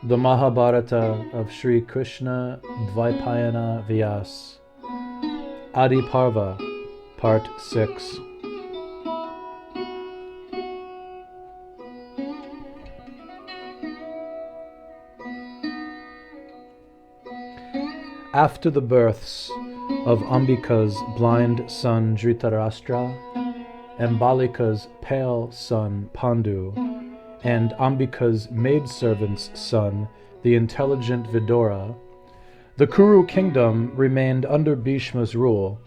The Mahabharata of Sri Krsna Dvaipayana Vyasa, Adi Parva, Part 6. After the births of Ambika's blind son Dhritarashtra, and Balika's pale son Pandu, and Ambika's maidservant's son, the intelligent Vidura, the Kuru kingdom remained under Bhishma's rule,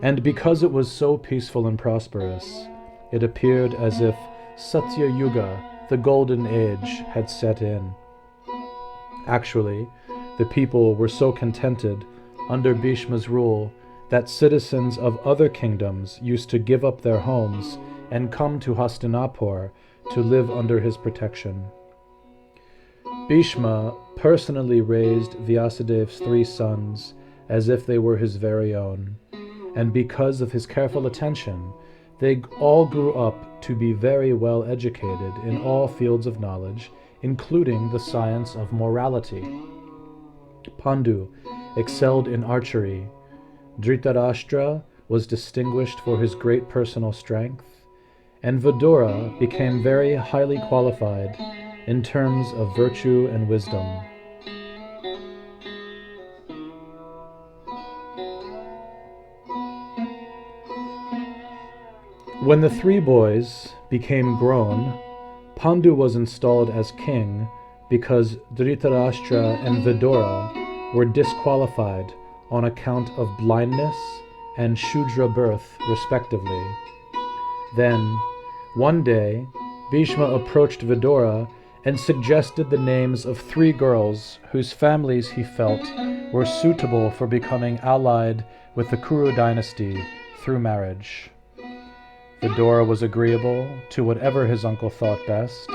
and because it was so peaceful and prosperous, it appeared as if Satya Yuga, the golden age, had set in. Actually, the people were so contented under Bhishma's rule that citizens of other kingdoms used to give up their homes and come to Hastinapur to live under his protection. Bhishma personally raised Vyasadev's 3 sons as if they were his very own, and because of his careful attention, they all grew up to be very well educated in all fields of knowledge, including the science of morality. Pandu excelled in archery. Dhritarashtra was distinguished for his great personal strength, and Vidura became very highly qualified in terms of virtue and wisdom. When the 3 boys became grown, Pandu was installed as king because Dhritarashtra and Vidura were disqualified on account of blindness and Shudra birth, respectively. Then, one day, Bhishma approached Vidura and suggested the names of 3 girls whose families he felt were suitable for becoming allied with the Kuru dynasty through marriage. Vidura was agreeable to whatever his uncle thought best,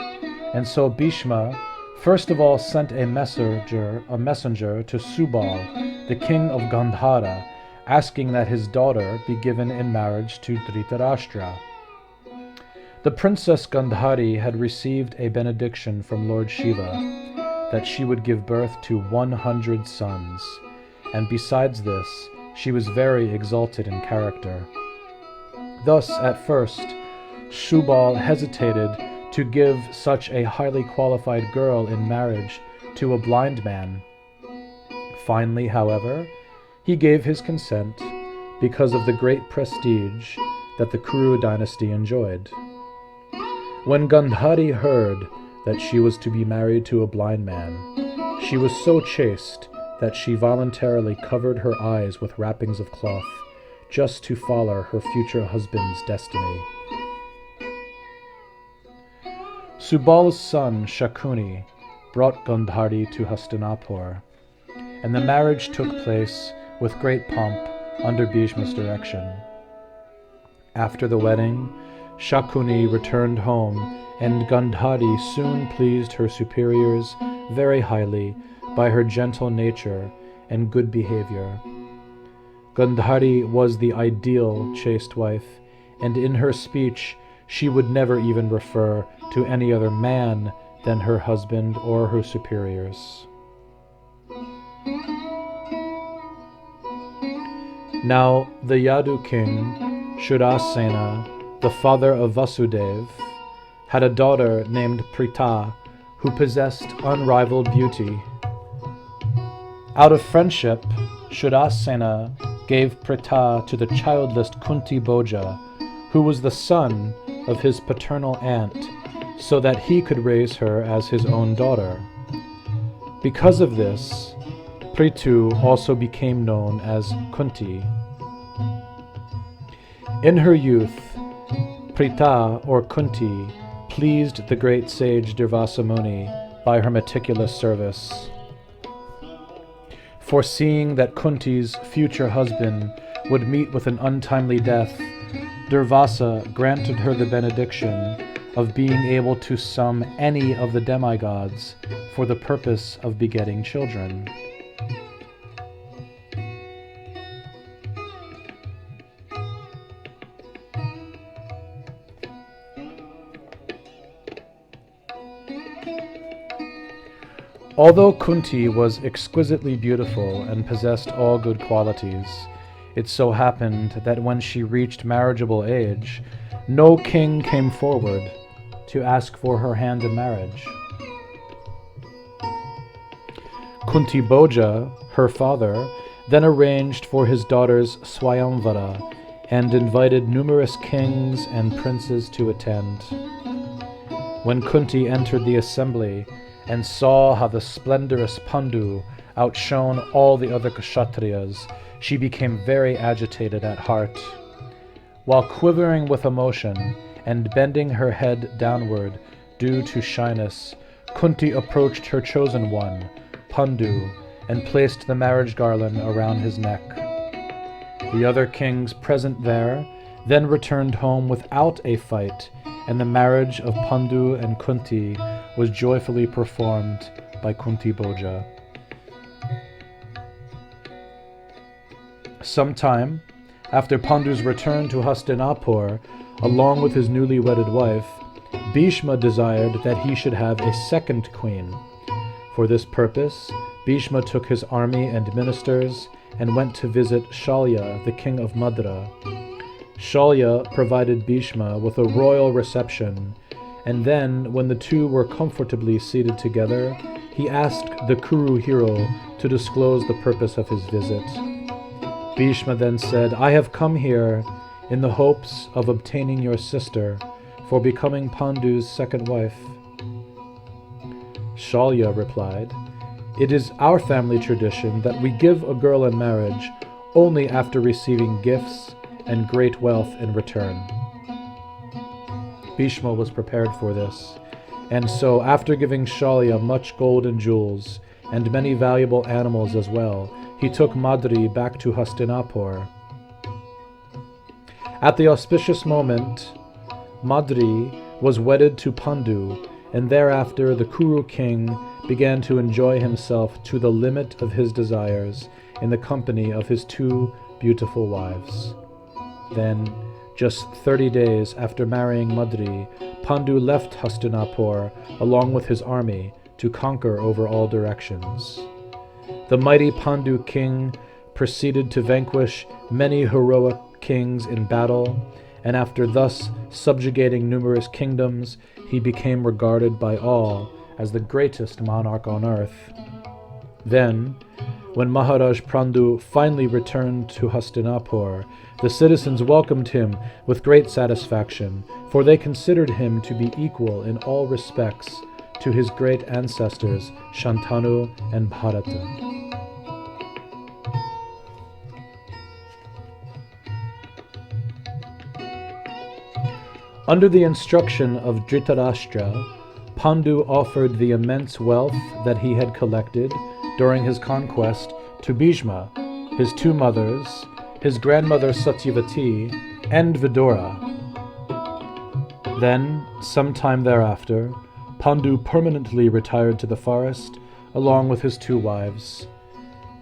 and so Bhishma first of all sent a messenger to Subal, the king of Gandhara, asking that his daughter be given in marriage to Dhritarashtra. The princess Gandhari had received a benediction from Lord Shiva that she would give birth to 100 sons, and besides this, she was very exalted in character. Thus, at first, Subal hesitated to give such a highly qualified girl in marriage to a blind man. Finally, however, he gave his consent because of the great prestige that the Kuru dynasty enjoyed. When Gandhari heard that she was to be married to a blind man, she was so chaste that she voluntarily covered her eyes with wrappings of cloth, just to follow her future husband's destiny. Subal's son Shakuni brought Gandhari to Hastinapur, and the marriage took place with great pomp under Bhishma's direction. After the wedding, Shakuni returned home, and Gandhari soon pleased her superiors very highly by her gentle nature and good behavior. Gandhari was the ideal chaste wife, and in her speech she would never even refer to any other man than her husband or her superiors. Now the Yadu king, Shurasena, the father of Vasudev, had a daughter named Pritha who possessed unrivaled beauty. Out of friendship, Shurasena gave Pritha to the childless Kunti Bhoja, who was the son of his paternal aunt, so that he could raise her as his own daughter. Because of this, Prithu also became known as Kunti. In her youth, Pritha, or Kunti, pleased the great sage Durvasa Muni by her meticulous service. Foreseeing that Kunti's future husband would meet with an untimely death, Durvasa granted her the benediction of being able to summon any of the demigods for the purpose of begetting children. Although Kunti was exquisitely beautiful and possessed all good qualities, it so happened that when she reached marriageable age, no king came forward to ask for her hand in marriage. Kunti Bhoja, her father, then arranged for his daughter's Swayamvara and invited numerous kings and princes to attend. When Kunti entered the assembly and saw how the splendorous Pandu outshone all the other Kshatriyas, she became very agitated at heart. While quivering with emotion and bending her head downward due to shyness, Kunti approached her chosen one, Pandu, and placed the marriage garland around his neck. The other kings present there then returned home without a fight, and the marriage of Pandu and Kunti was joyfully performed by Kunti Bhoja. Sometime after Pandu's return to Hastinapur, along with his newly wedded wife, Bhishma desired that he should have a second queen. For this purpose, Bhishma took his army and ministers and went to visit Shalya, the king of Madra. Shalya provided Bhishma with a royal reception, and then, when the two were comfortably seated together, he asked the Kuru hero to disclose the purpose of his visit. Bhishma then said, "I have come here in the hopes of obtaining your sister for becoming Pandu's second wife." Shalya replied, "It is our family tradition that we give a girl in marriage only after receiving gifts and great wealth in return." Bhishma was prepared for this, and so after giving Shalya much gold and jewels, and many valuable animals as well, he took Madri back to Hastinapur. At the auspicious moment, Madri was wedded to Pandu, and thereafter the Kuru king began to enjoy himself to the limit of his desires in the company of his two beautiful wives. Then, just 30 days after marrying Madri, Pandu left Hastinapur along with his army to conquer over all directions. The mighty Pandu king proceeded to vanquish many heroic kings in battle, and after thus subjugating numerous kingdoms, he became regarded by all as the greatest monarch on earth. Then, when Maharaj Pandu finally returned to Hastinapur, the citizens welcomed him with great satisfaction, for they considered him to be equal in all respects to his great ancestors Shantanu and Bharata. Under the instruction of Dhritarashtra, Pandu offered the immense wealth that he had collected during his conquest to Bhishma, his two mothers, his grandmother Satyavati, and Vidura. Then, sometime thereafter, Pandu permanently retired to the forest along with his two wives.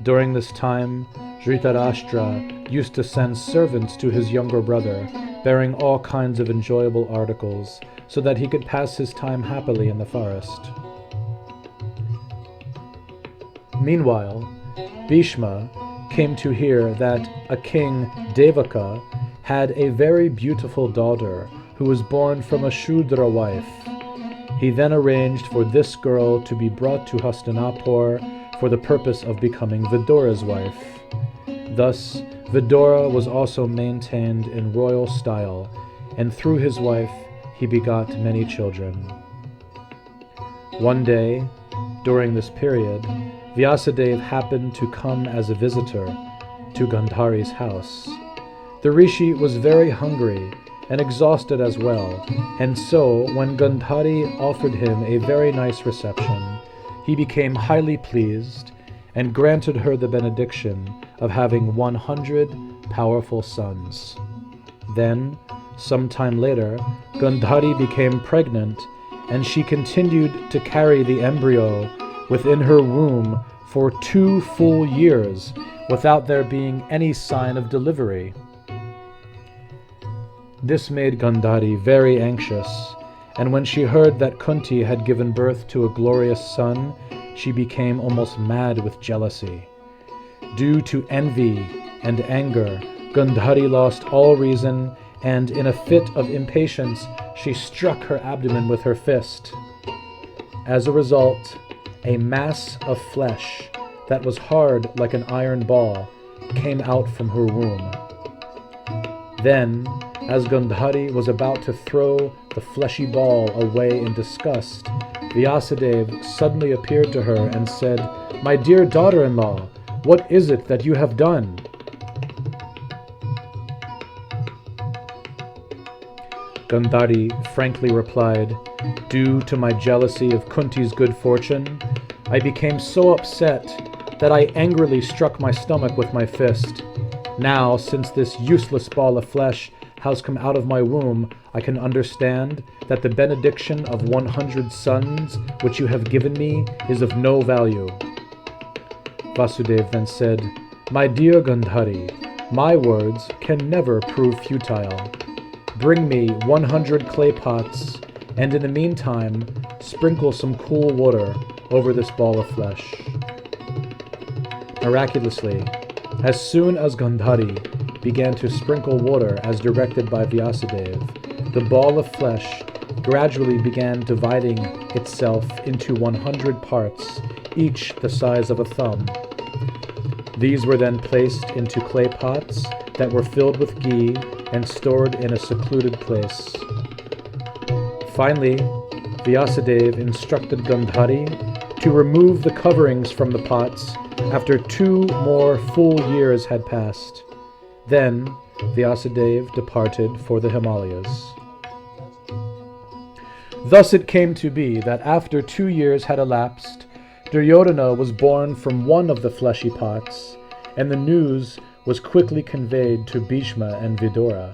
During this time, Dhritarashtra used to send servants to his younger brother, bearing all kinds of enjoyable articles, so that he could pass his time happily in the forest. Meanwhile, Bhishma came to hear that a king, Devaka, had a very beautiful daughter who was born from a Shudra wife. He then arranged for this girl to be brought to Hastinapur for the purpose of becoming Vidura's wife. Thus, Vidura was also maintained in royal style, and through his wife he begot many children. One day, during this period, Vyasadeva happened to come as a visitor to Gandhari's house. The rishi was very hungry and exhausted as well, and so when Gandhari offered him a very nice reception, he became highly pleased and granted her the benediction of having 100 powerful sons. Then, some time later, Gandhari became pregnant, and she continued to carry the embryo within her womb for 2 full years without there being any sign of delivery. This made Gandhari very anxious, and when she heard that Kunti had given birth to a glorious son, she became almost mad with jealousy. Due to envy and anger, Gandhari lost all reason, and in a fit of impatience, she struck her abdomen with her fist. As a result, a mass of flesh that was hard like an iron ball came out from her womb. Then, as Gandhari was about to throw the fleshy ball away in disgust, Vyasadeva suddenly appeared to her and said, "My dear daughter-in-law, what is it that you have done?" Gandhari frankly replied, "Due to my jealousy of Kunti's good fortune, I became so upset that I angrily struck my stomach with my fist. Now, since this useless ball of flesh has come out of my womb, I can understand that the benediction of 100 sons which you have given me is of no value." Vasudeva then said, "My dear Gandhari, my words can never prove futile. Bring me 100 clay pots, and in the meantime, sprinkle some cool water over this ball of flesh." Miraculously, as soon as Gandhari began to sprinkle water as directed by Vyasadeva, the ball of flesh gradually began dividing itself into 100 parts, each the size of a thumb. These were then placed into clay pots that were filled with ghee and stored in a secluded place. Finally, Vyasadeva instructed Gandhari to remove the coverings from the pots after 2 more full years had passed. Then Vyasadeva departed for the Himalayas. Thus it came to be that after 2 years had elapsed, Duryodhana was born from one of the fleshy pots, and the news was quickly conveyed to Bhishma and Vidura.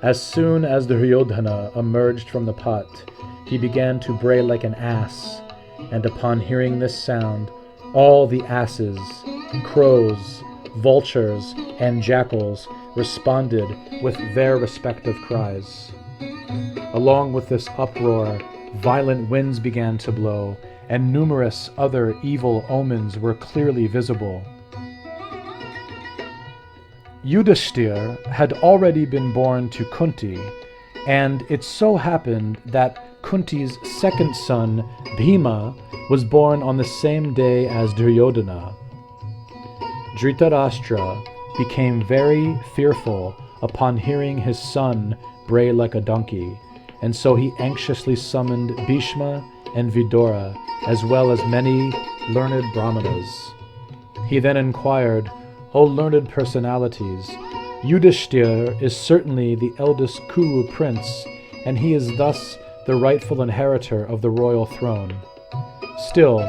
As soon as Duryodhana emerged from the pot, he began to bray like an ass, and upon hearing this sound, all the asses, crows, vultures, and jackals responded with their respective cries. Along with this uproar, violent winds began to blow, and numerous other evil omens were clearly visible. Yudhishthira had already been born to Kunti, and it so happened that Kunti's second son, Bhima, was born on the same day as Duryodhana. Dhritarashtra became very fearful upon hearing his son bray like a donkey, and so he anxiously summoned Bhishma and Vidura, as well as many learned brahmanas. He then inquired, "O learned personalities, Yudhishthira is certainly the eldest Kuru prince, and he is thus the rightful inheritor of the royal throne. Still,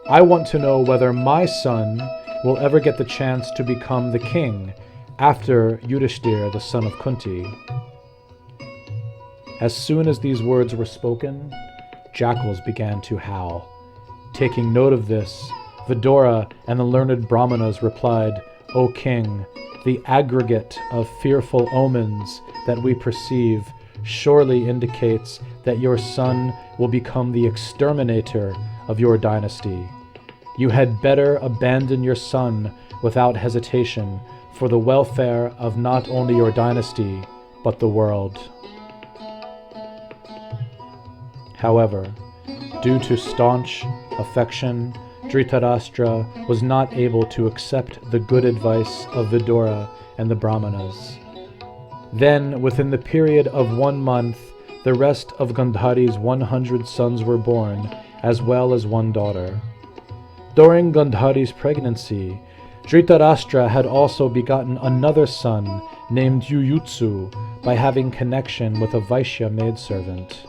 I want to know whether my son will ever get the chance to become the king after Yudhishthira, the son of Kunti." As soon as these words were spoken, jackals began to howl. Taking note of this, Vidura and the learned brahmanas replied, "O king, the aggregate of fearful omens that we perceive surely indicates that your son will become the exterminator of your dynasty. You had better abandon your son without hesitation for the welfare of not only your dynasty, but the world." However, due to staunch affection, Dhritarashtra was not able to accept the good advice of Vidura and the brahmanas. Then, within the period of 1 month, the rest of Gandhari's 100 sons were born, as well as 1 daughter. During Gandhari's pregnancy, Dhritarashtra had also begotten another son named Yuyutsu by having connection with a Vaishya maidservant.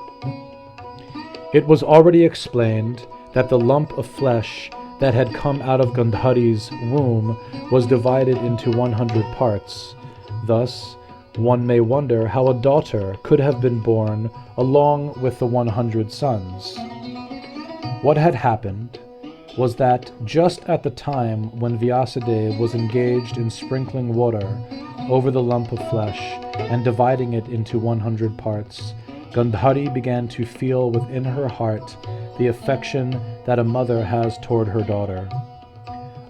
It was already explained that the lump of flesh that had come out of Gandhari's womb was divided into 100 parts. Thus, one may wonder how a daughter could have been born along with the 100 sons. What had happened was that just at the time when Vyasadeva was engaged in sprinkling water over the lump of flesh and dividing it into 100 parts, Gandhari began to feel within her heart the affection that a mother has toward her daughter.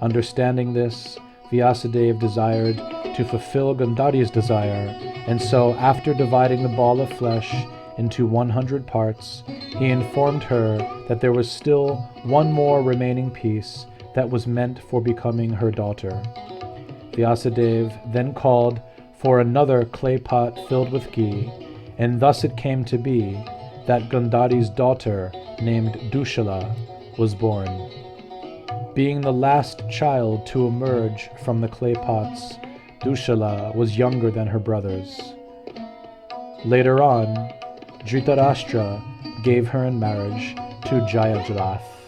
Understanding this, Vyasadeva desired to fulfill Gandhari's desire, and so after dividing the ball of flesh into 100 parts, he informed her that there was still one more remaining piece that was meant for becoming her daughter. Vyasadeva then called for another clay pot filled with ghee, and thus it came to be that Gandhari's daughter, named Dushala, was born. Being the last child to emerge from the clay pots, Dushala was younger than her brothers. Later on, Dhritarashtra gave her in marriage to Jayadratha.